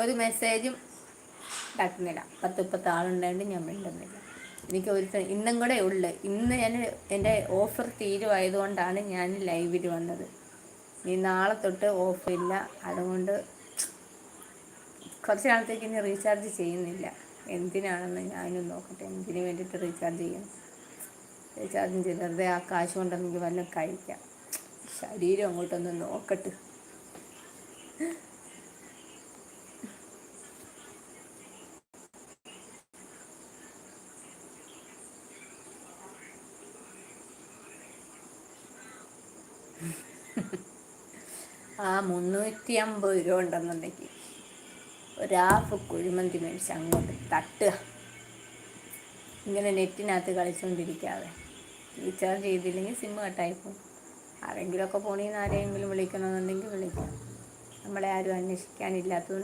ഒരു മെസ്സേജും ഇതാക്കുന്നില്ല. 10 ആളുണ്ടായിട്ട് ഞാൻ മിണ്ടുന്നില്ല. എനിക്ക് ഒരു ഇന്നും കൂടെ ഉള്ളു. ഇന്ന് ഞാൻ എൻ്റെ ഓഫർ തീരുവായതുകൊണ്ടാണ് ഞാൻ ലൈവിൽ വന്നത്. ഇനി നാളെ തൊട്ട് ഓഫറില്ല. അതുകൊണ്ട് കുറച്ച് നാളത്തേക്ക് ഇനി റീചാർജ് ചെയ്യുന്നില്ല. എന്തിനാണെന്ന് ഞാനും നോക്കട്ടെ. എന്തിനു വേണ്ടിയിട്ട് റീചാർജ് ചെയ്യണം? റീചാർജും ചെയ്ത് വെറുതെ ആ കാശ് കൊണ്ടെങ്കിൽ വല്ലതും കഴിക്കാം. ശരീരം അങ്ങോട്ടൊന്ന് നോക്കട്ടെ. ആ 350 രൂപ ഉണ്ടെന്നുണ്ടെങ്കിൽ ഒരാഫ് കുഴിമന്തി മേടിച്ച് അങ്ങോട്ട് തട്ടുക. ഇങ്ങനെ നെറ്റിനകത്ത് കളിച്ചുകൊണ്ടിരിക്കാതെ. റീചാർജ് ചെയ്തില്ലെങ്കിൽ സിം കട്ടായിപ്പോകും. ആരെങ്കിലുമൊക്കെ ഫോണിൽ നിന്ന് ആരെങ്കിലും വിളിക്കണമെന്നുണ്ടെങ്കിൽ വിളിക്കാം. നമ്മളെ ആരും അന്വേഷിക്കാനില്ലാത്തതുകൊണ്ട്